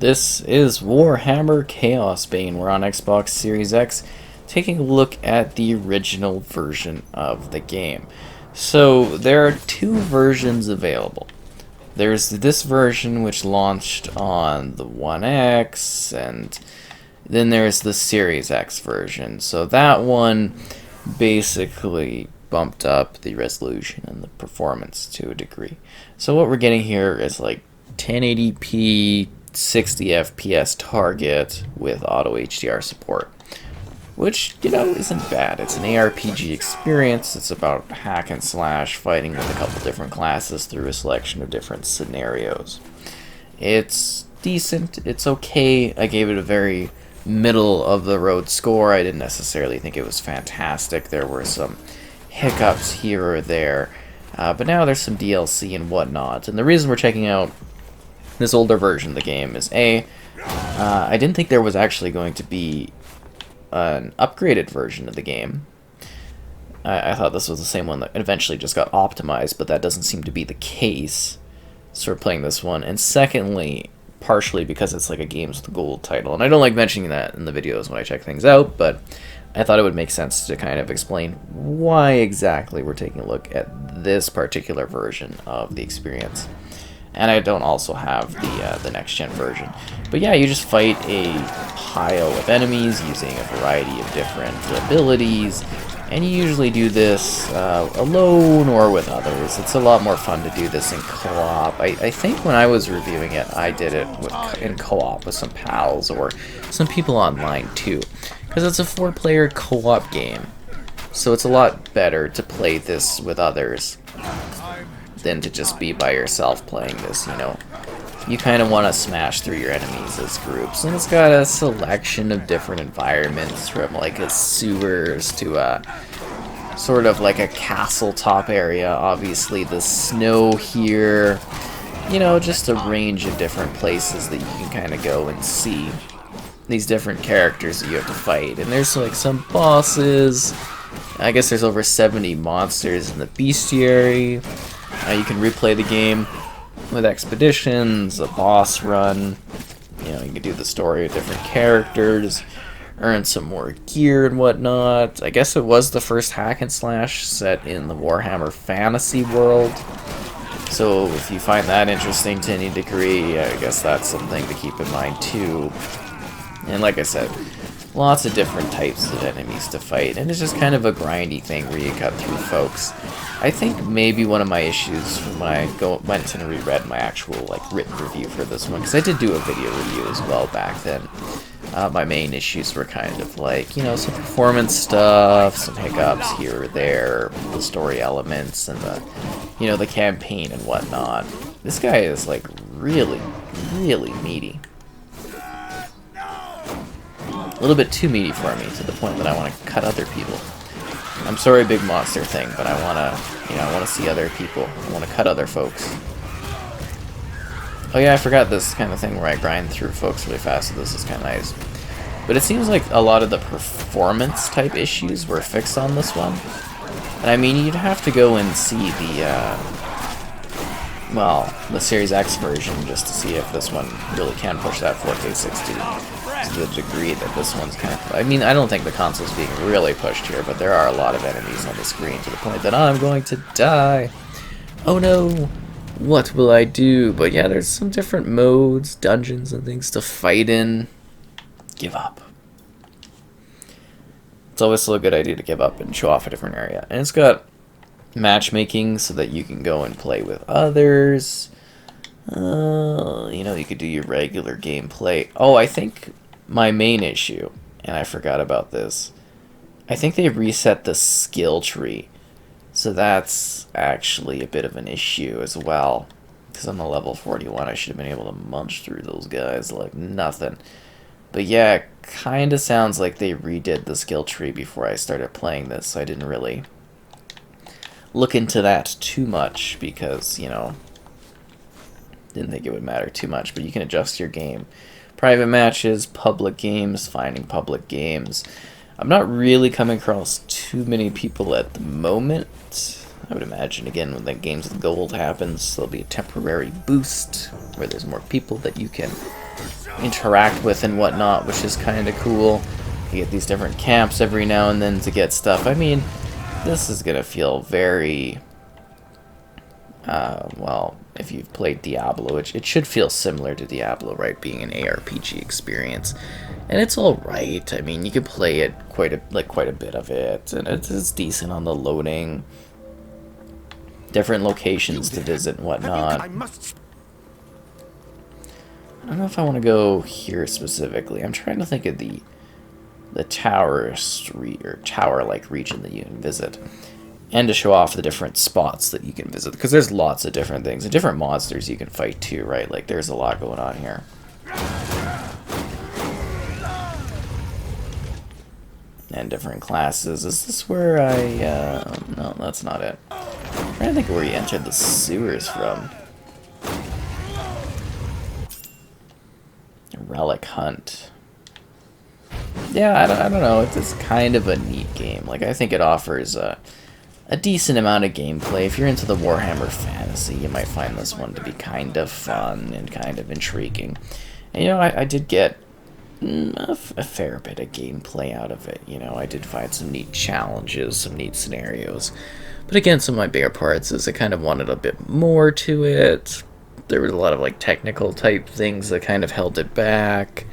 This is Warhammer Chaosbane. We're on Xbox Series X, taking a look at the original version of the game. So there are two versions available. There's this version which launched on the One X, and then there's the Series X version. So that one basically bumped up the resolution and the performance to a degree. So what we're getting here is like 1080p 60 FPS target with auto HDR support, which, you know, isn't bad. It's an ARPG experience. It's about hack and slash, fighting with a couple different classes through a selection of different scenarios. It's decent. It's okay. I gave it a very middle of the road score. I didn't necessarily think it was fantastic. There were some hiccups here or there, but now there's some DLC and whatnot. And the reason we're checking out this older version of the game is I didn't think there was actually going to be an upgraded version of the game. I thought this was the same one that eventually just got optimized, but that doesn't seem to be the case. So we're playing this one. And secondly, partially because it's like a Games with Gold title. And I don't like mentioning that in the videos when I check things out, but I thought it would make sense to kind of explain why exactly we're taking a look at this particular version of the experience. And I don't also have the next-gen version. But yeah, you just fight a pile of enemies using a variety of different abilities, and you usually do this alone or with others. It's a lot more fun to do this in co-op. I think when I was reviewing it, I did it in co-op with some pals or some people online too, because it's a 4-player co-op game. So it's a lot better to play this with others than to just be by yourself playing this, you know. You kind of want to smash through your enemies as groups, and it's got a selection of different environments, from like a sewers to a sort of like a castle top area, obviously the snow here, you know, just a range of different places that you can kind of go and see these different characters that you have to fight. And there's like some bosses. I guess there's over 70 monsters in the bestiary. You can replay the game with expeditions, a boss run. You know, you can do the story with different characters, earn some more gear and whatnot. I guess it was the first hack and slash set in the Warhammer fantasy world. So if you find that interesting to any degree, I guess that's something to keep in mind too. And like I said, lots of different types of enemies to fight, and it's just kind of a grindy thing where you cut through folks. I think maybe one of my issues when I went and reread my actual like written review for this one, because I did do a video review as well back then, my main issues were kind of like, you know, some performance stuff, some hiccups here or there, the story elements, and the, you know, the campaign and whatnot. This guy is like really, really meaty. A little bit too meaty for me, to the point that I want to cut other people. I'm sorry, big monster thing, but I want to, you know, I want to see other people. I want to cut other folks. Oh yeah, I forgot this kind of thing where I grind through folks really fast, so this is kind of nice. But it seems like a lot of the performance type issues were fixed on this one. And I mean, you'd have to go and see the, well, the Series X version just to see if this one really can push that 4K 60 to the degree that this one's kind of... I mean, I don't think the console's being really pushed here, but there are a lot of enemies on the screen to the point that I'm going to die. Oh no! What will I do? But yeah, there's some different modes, dungeons, and things to fight in. Give up. It's always still a good idea to give up and show off a different area. And it's got matchmaking so that you can go and play with others. You know, you could do your regular gameplay. Oh, I think my main issue, and I forgot about this, I think they reset the skill tree. So that's actually a bit of an issue as well. Because I'm a level 41, I should have been able to munch through those guys like nothing. But yeah, it kind of sounds like they redid the skill tree before I started playing this, so I didn't really look into that too much because, you know, didn't think it would matter too much. But you can adjust your game. Private matches, public games, finding public games. I'm not really coming across too many people at the moment. I would imagine, again, when the Games with Gold happens, there'll be a temporary boost where there's more people that you can interact with and whatnot, which is kind of cool. You get these different camps every now and then to get stuff. I mean, this is gonna feel very, well, if you've played Diablo, it should feel similar to Diablo, right? Being an ARPG experience, and it's all right. I mean, you can play it quite a bit of it, and it's decent on the loading. Different locations to visit and whatnot. I don't know if I want to go here specifically. I'm trying to think of the tower street or tower-like region that you can visit, and to show off the different spots that you can visit, because there's lots of different things and different monsters you can fight too, right? Like, there's a lot going on here. And different classes. Is this where I no, that's not it. I'm trying to think of where you entered the sewers from. Relic hunt. Yeah, I don't know. It's kind of a neat game. Like, I think it offers a decent amount of gameplay. If you're into the Warhammer fantasy, you might find this one to be kind of fun and kind of intriguing. And, you know, I did get a fair bit of gameplay out of it. You know, I did find some neat challenges, some neat scenarios. But again, some of my bigger parts is I kind of wanted a bit more to it. There was a lot of, like, technical type things that kind of held it back.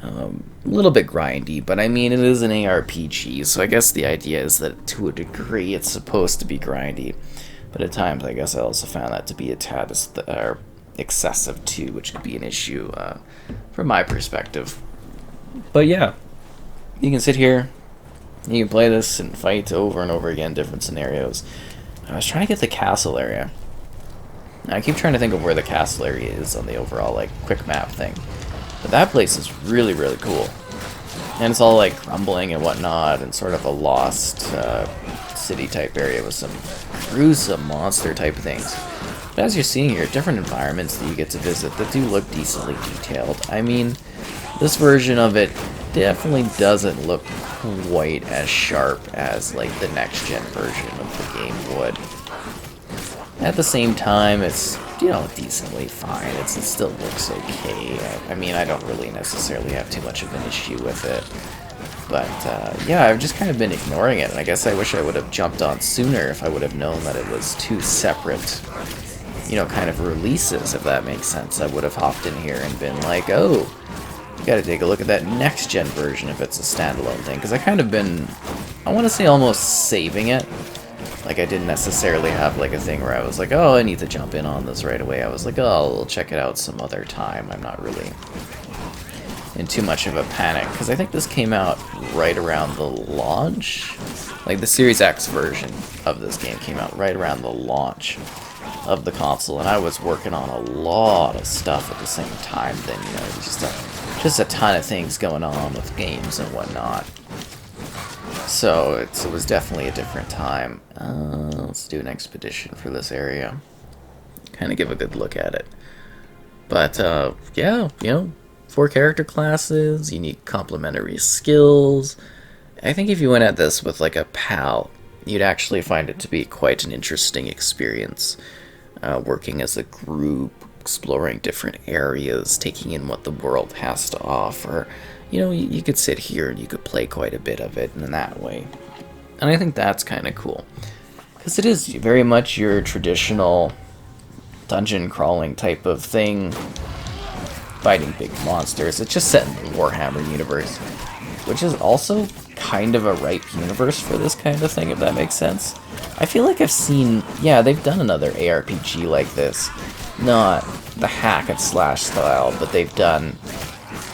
A little bit grindy, but I mean, it is an ARPG, so I guess the idea is that to a degree it's supposed to be grindy. But at times, I guess I also found that to be a tad excessive too, which could be an issue from my perspective. But yeah, you can sit here, you can play this and fight over and over again, different scenarios. I was trying to get the castle area. I keep trying to think of where the castle area is on the overall, like, quick map thing. But that place is really, really cool. And it's all, like, crumbling and whatnot, and sort of a lost city-type area with some gruesome monster-type things. But as you're seeing here, different environments that you get to visit that do look decently detailed. I mean, this version of it definitely doesn't look quite as sharp as, like, the next-gen version of the game would. At the same time, it's, you know, decently fine. It still looks okay. I mean, I don't really necessarily have too much of an issue with it. But, yeah, I've just kind of been ignoring it, and I guess I wish I would have jumped on sooner if I would have known that it was two separate, you know, kind of releases, if that makes sense. I would have hopped in here and been like, oh, you gotta take a look at that next-gen version if it's a standalone thing. Because I kind of been, I want to say almost saving it. Like, I didn't necessarily have, like, a thing where I was like, oh, I need to jump in on this right away. I was like, oh, I'll check it out some other time. I'm not really in too much of a panic, because I think this came out right around the launch. Like, the Series X version of this game came out right around the launch of the console, and I was working on a lot of stuff at the same time then, you know, just a ton of things going on with games and whatnot. So it was definitely a different time. Let's do an expedition for this area. Kind of give a good look at it. But, yeah, you know, 4 character classes, unique complementary skills. I think if you went at this with, like, a pal, you'd actually find it to be quite an interesting experience. Working as a group, exploring different areas, taking in what the world has to offer. You know, you could sit here and you could play quite a bit of it in that way. And I think that's kind of cool. Because it is very much your traditional dungeon crawling type of thing. Fighting big monsters. It's just set in the Warhammer universe. Which is also kind of a ripe universe for this kind of thing, if that makes sense. I feel like I've seen, yeah, they've done another ARPG like this. Not the hack and slash style, but they've done...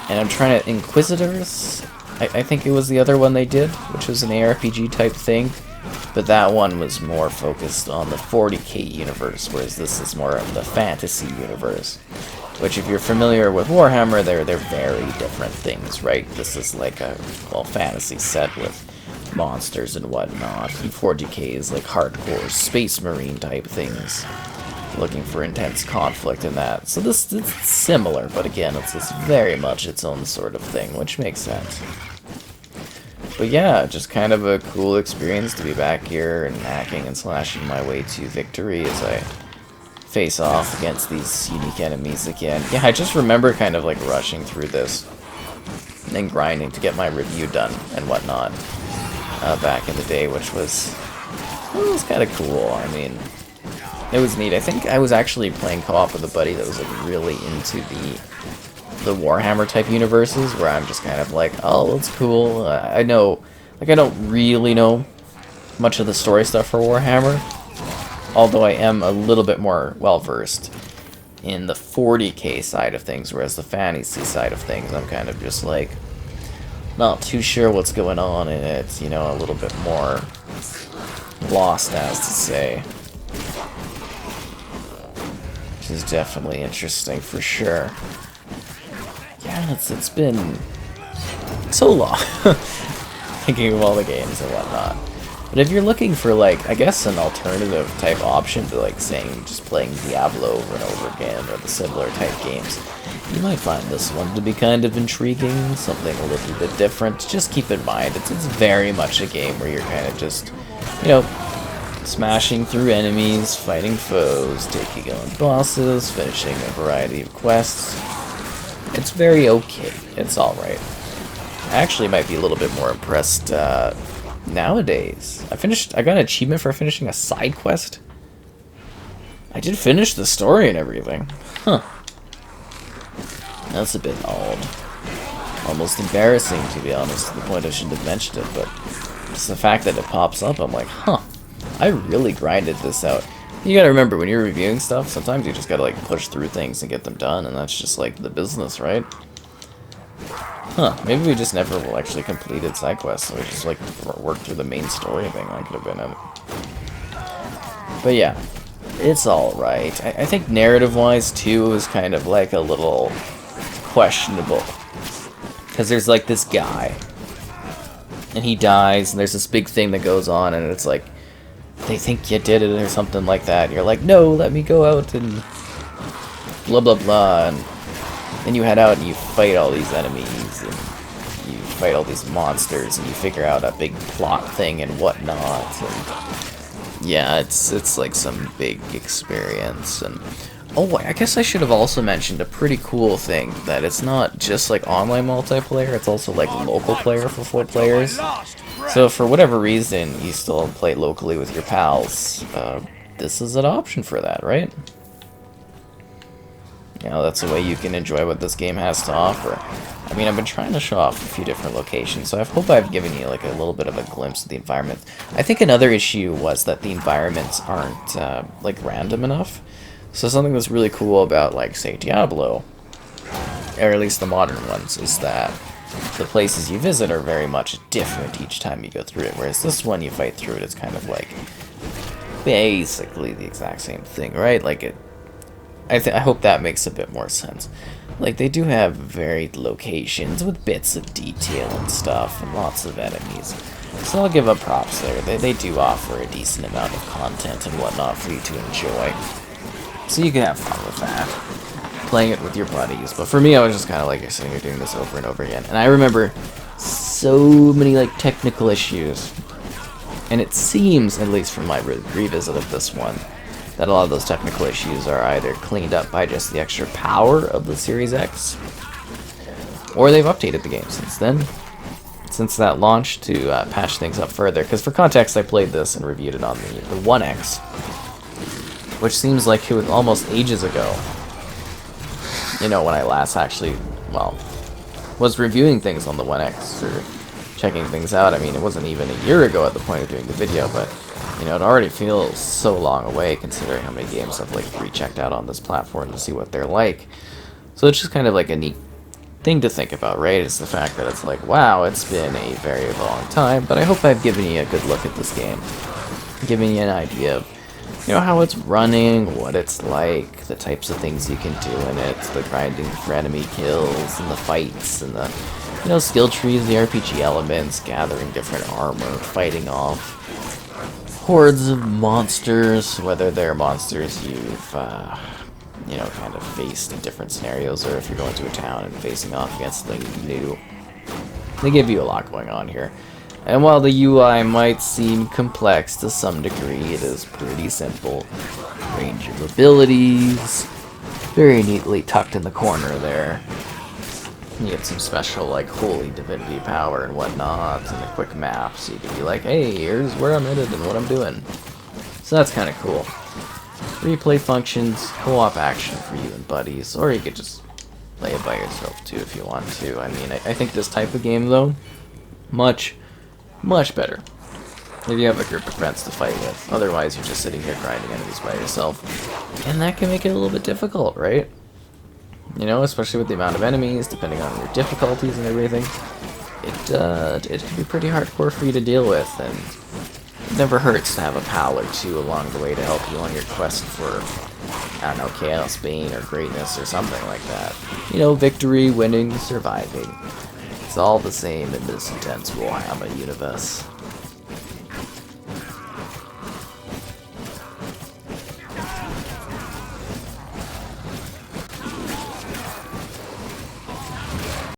And I'm trying to... Inquisitors? I think it was the other one they did, which was an ARPG type thing. But that one was more focused on the 40k universe, whereas this is more of the fantasy universe. Which, if you're familiar with Warhammer, they're very different things, right? This is like a, well, fantasy set with monsters and whatnot. And 40k is like hardcore space marine type things. Looking for intense conflict in that. So this is similar, but again, it's very much its own sort of thing, which makes sense. But yeah, just kind of a cool experience to be back here and hacking and slashing my way to victory as I face off against these unique enemies again. Yeah, I just remember kind of like rushing through this and grinding to get my review done and whatnot back in the day, which was, well, it was kind of cool. I mean, it was neat. I think I was actually playing co-op with a buddy that was like really into the Warhammer type universes, where I'm just kind of like, oh, that's cool. I know, like, I don't really know much of the story stuff for Warhammer, although I am a little bit more well-versed in the 40k side of things, whereas the fantasy side of things, I'm kind of just like, not too sure what's going on in it, you know, a little bit more lost, as to say. Which is definitely interesting, for sure. Yeah, it's been so long, thinking of all the games and whatnot. But if you're looking for, like, I guess an alternative type option to, like, saying just playing Diablo over and over again, or the similar type games, you might find this one to be kind of intriguing, something a little bit different. Just keep in mind, it's very much a game where you're kind of just, you know, smashing through enemies, fighting foes, taking on bosses, finishing a variety of quests. It's very okay. It's alright. I actually might be a little bit more impressed, nowadays. I got an achievement for finishing a side quest. I did finish the story and everything. Huh. That's a bit odd. Almost embarrassing, to be honest, to the point I shouldn't have mentioned it, but it's the fact that it pops up, I'm like, huh, I really grinded this out. You gotta remember, when you're reviewing stuff, sometimes you just gotta, like, push through things and get them done, and that's just, like, the business, right? Huh, maybe we just never will actually completed side quests, so we just, like, worked through the main story thing. That could have been it. But yeah, it's alright. I think narrative-wise, too, is kind of, like, a little questionable. Because there's, like, this guy, and he dies, and there's this big thing that goes on, and it's like, they think you did it or something like that. And you're like, no, let me go out and blah, blah, blah. And then you head out and you fight all these enemies, and you fight all these monsters, and you figure out a big plot thing and whatnot. And yeah, it's like some big experience. And oh, I guess I should have also mentioned a pretty cool thing, that it's not just like online multiplayer, it's also like local player for 4 players. So for whatever reason you still play locally with your pals, this is an option for that, right? You know, that's a way you can enjoy what this game has to offer. I mean, I've been trying to show off a few different locations, so I hope I've given you like a little bit of a glimpse of the environment. I think another issue was that the environments aren't like random enough. So something that's really cool about, like, say, Diablo, or at least the modern ones, is that the places you visit are very much different each time you go through it, whereas this one, you fight through it, it's kind of like basically the exact same thing, right? Like, I hope that makes a bit more sense. Like, they do have varied locations with bits of detail and stuff, and lots of enemies. So I'll give up props there. They do offer a decent amount of content and whatnot for you to enjoy. So you can have fun with that, playing it with your buddies. But for me, I was just kind of like, you're sitting here doing this over and over again. And I remember so many like technical issues. And it seems, at least from my revisit of this one, that a lot of those technical issues are either cleaned up by just the extra power of the Series X, or they've updated the game since then, since that launch, to patch things up further. Because for context, I played this and reviewed it on the One X, which seems like it was almost ages ago. You know, when I last actually, well, was reviewing things on the One X, or checking things out. I mean, it wasn't even a year ago at the point of doing the video, but, you know, it already feels so long away considering how many games I've, like, rechecked out on this platform to see what they're like. So it's just kind of like a neat thing to think about, right? It's the fact that it's like, wow, it's been a very long time, but I hope I've given you a good look at this game. Giving you an idea of, you know, how it's running, what it's like, the types of things you can do in it, the grinding for enemy kills, and the fights, and the, you know, skill trees, the RPG elements, gathering different armor, fighting off hordes of monsters, whether they're monsters you've, you know, kind of faced in different scenarios, or if you're going to a town and facing off against something new. They give you a lot going on here. And while the UI might seem complex to some degree, it is pretty simple. Range of abilities, very neatly tucked in the corner there. You get some special, like, holy divinity power and whatnot, and a quick map, so you can be like, hey, here's where I'm headed and what I'm doing. So that's kind of cool. Replay functions, co-op action for you and buddies, or you could just play it by yourself too if you want to. I mean, I think this type of game, though, much better if you have a group of friends to fight with. Otherwise, you're just sitting here grinding enemies by yourself, and that can make it a little bit difficult, right? You know, especially with the amount of enemies, depending on your difficulties and everything. It can be pretty hardcore for you to deal with, and it never hurts to have a pal or two along the way to help you on your quest for, I don't know, Chaosbane or greatness or something like that. You know, victory, winning, surviving. It's all the same in this intense Warhammer universe.